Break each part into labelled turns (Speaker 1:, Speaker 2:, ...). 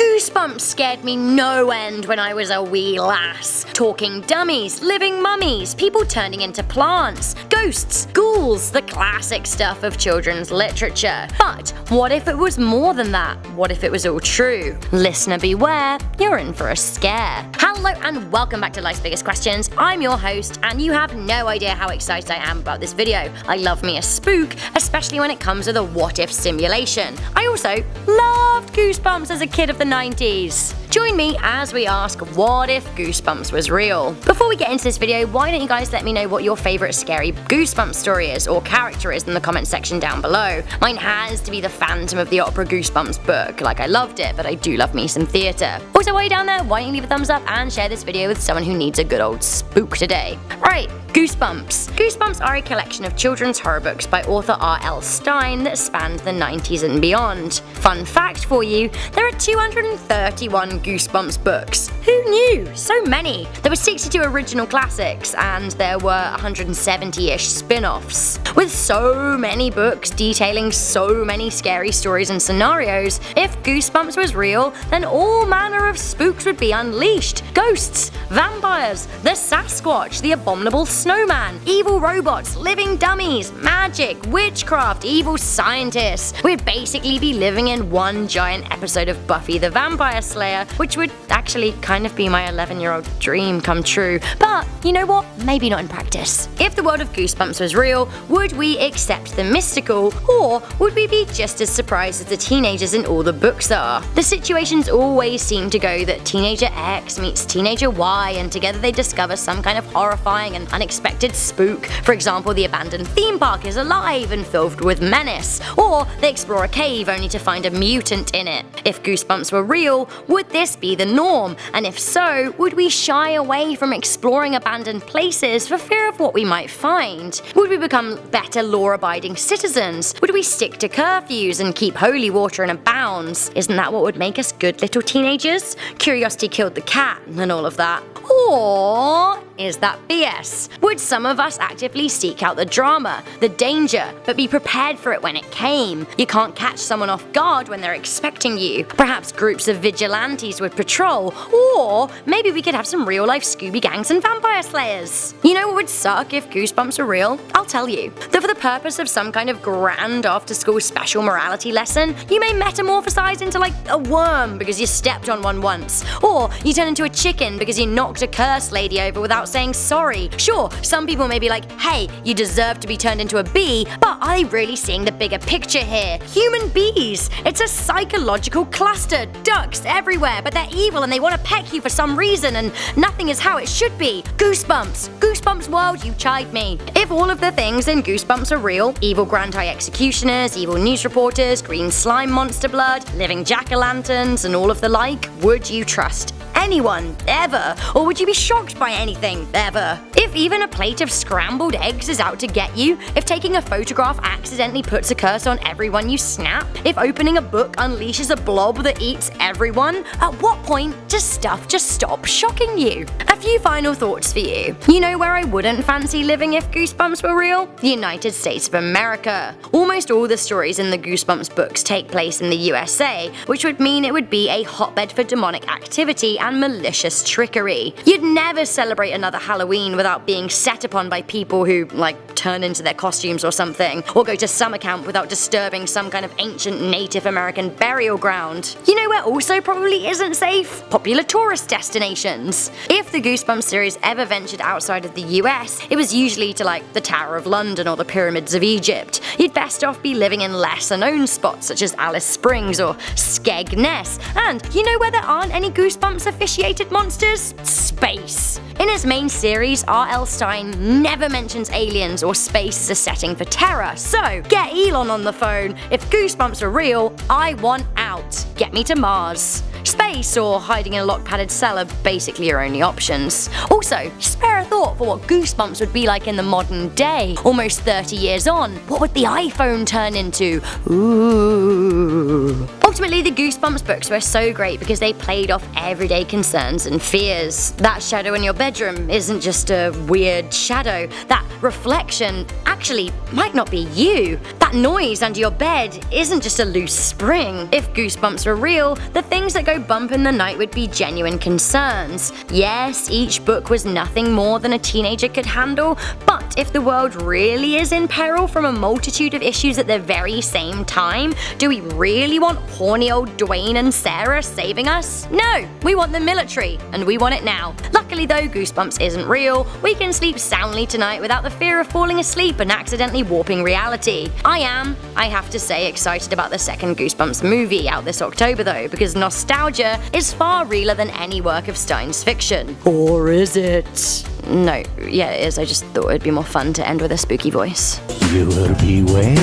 Speaker 1: Goosebumps scared me no end when I was a wee lass. Talking dummies, living mummies, people turning into plants, ghosts, ghouls, the classic stuff of children's literature. But what if it was more than that? What if it was all true? Listener beware, you're in for a scare. Hello and welcome back to Life's Biggest Questions. I'm your host and you have no idea how excited I am about this video. I love me a spook, especially when it comes to the what if simulation. I also loved Goosebumps as a kid of the 90s. Join me as we ask what if Goosebumps was real. Before we get into this video, why don't you guys let me know what your favourite scary Goosebumps story is or character is in the comment section down below. Mine has to be the Phantom of the Opera Goosebumps book. Like, I loved it, but I do love me some theatre. Also, while you're down there, why don't you leave a thumbs up and share this video with someone who needs a good old spook today. Right, Goosebumps. Goosebumps are a collection of children's horror books by author R.L. Stine that spanned the 90s and beyond. Fun fact for you, there are 231 Goosebumps books. Who knew? So many! There were 62 original classics, and there were 170-ish spin-offs. With so many books detailing so many scary stories and scenarios, if Goosebumps was real, then all manner of spooks would be unleashed. Ghosts, vampires, the Sasquatch, the abominable snowman, evil robots, living dummies, magic, witchcraft, evil scientists. We'd basically be living in one giant episode of Buffy the Vampire Slayer, which would actually kind of be my 11-year-old dream come true. But you know what? Maybe not in practice. If the world of Goosebumps was real, would we accept the mystical, or would we be just as surprised as the teenagers in all the books are? The situations always seem to go that teenager X meets teenager Y, and together they discover some kind of horrifying and unexpected spook. For example, the abandoned theme park is alive and filled with menace, or they explore a cave only to find a mutant in it. If Goosebumps were real, would this be the norm? And if so, would we shy away from exploring abandoned places for fear of what we might find? Would we become better law-abiding citizens? Would we stick to curfews and keep holy water in bounds? Isn't that what would make us good little teenagers? Curiosity killed the cat and all of that. Or is that BS? Would some of us actively seek out the drama, the danger, but be prepared for it when it came? You can't catch someone off guard when they're expecting you. Perhaps groups of vigilantes would patrol, or maybe we could have some real-life Scooby gangs and vampire slayers. You know what would suck if Goosebumps were real? I'll tell you. That for the purpose of some kind of grand after-school special morality lesson, you may metamorphosize into like a worm because you stepped on one once, or you turn into a chicken because you knocked a curse lady over without saying sorry. Sure, some people may be like, hey, you deserve to be turned into a bee, but are they really seeing the bigger picture here? Human bees! It's a psychological cluster. Ducks everywhere, but they're evil and they want to peck you for some reason, and nothing is how it should be. Goosebumps! Goosebumps world, you chide me. If all of the things in Goosebumps are real, evil grand high executioners, evil news reporters, green slime monster blood, living jack-o'-lanterns, and all of the like, would you trust anyone, ever? Or would you be shocked by anything, ever? If even a plate of scrambled eggs is out to get you, if taking a photograph accidentally puts a curse on everyone you snap, if opening a book unleashes a blob that eats everyone, at what point does stuff just stop shocking you? A few final thoughts for you. You know where I wouldn't fancy living if Goosebumps were real? The United States of America. Almost all the stories in the Goosebumps books take place in the USA, which would mean it would be a hotbed for demonic activity and malicious trickery. You'd never celebrate another Halloween without being set upon by people who, like, turn into their costumes or something, or go to summer camp without disturbing some kind of ancient Native American burial ground. You know where also probably isn't safe? Popular tourist destinations. If the Goosebumps series ever ventured outside of the US, it was usually to like the Tower of London or the Pyramids of Egypt. You'd best off be living in lesser known spots such as Alice Springs or Skegness. And you know where there aren't any Goosebumps officiated monsters? Space. In its main series, R.L. Stine never mentions aliens or space as a setting for terror, so get Elon on the phone. If Goosebumps are real, I want out. Get me to Mars. Space or hiding in a lock-padded cell are basically your only options. Also, spare a thought for what Goosebumps would be like in the modern day. Almost 30 years on, what would the iPhone turn into? Ooh. Ultimately, the Goosebumps books were so great because they played off everyday concerns and fears. That shadow in your bedroom isn't just a weird shadow. That reflection actually might not be you. That noise under your bed isn't just a loose spring. If Goosebumps were real, the things that go bump in the night would be genuine concerns. Yes, each book was nothing more than a teenager could handle, but if the world really is in peril from a multitude of issues at the very same time, do we really want horny old Dwayne and Sarah saving us? No, we want the military, and we want it now. Luckily though, Goosebumps isn't real. We can sleep soundly tonight without the fear of falling asleep and accidentally warping reality. I have to say, excited about the second Goosebumps movie out this October though, because nostalgia is far realer than any work of Stein's fiction. Or is it? No, yeah it is, I just thought it'd be more fun to end with a spooky voice.
Speaker 2: You will beware,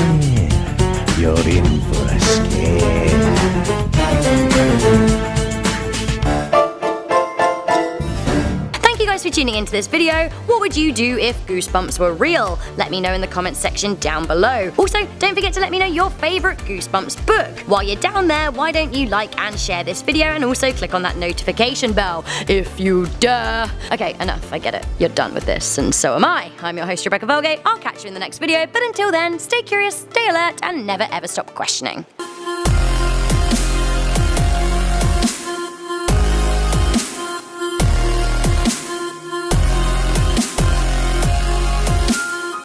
Speaker 2: you're in for a scare.
Speaker 1: Thank you guys for tuning into this video. What would you do if Goosebumps were real? Let me know in the comments section down below. Also, don't forget to let me know your favorite Goosebumps book. While you're down there, why don't you like and share this video and also click on that notification bell, if you dare. Okay, enough, I get it. You're done with this, and so am I. I'm your host, Rebecca Vulgate. I'll catch you in the next video, but until then, stay curious, stay alert, and never ever stop questioning.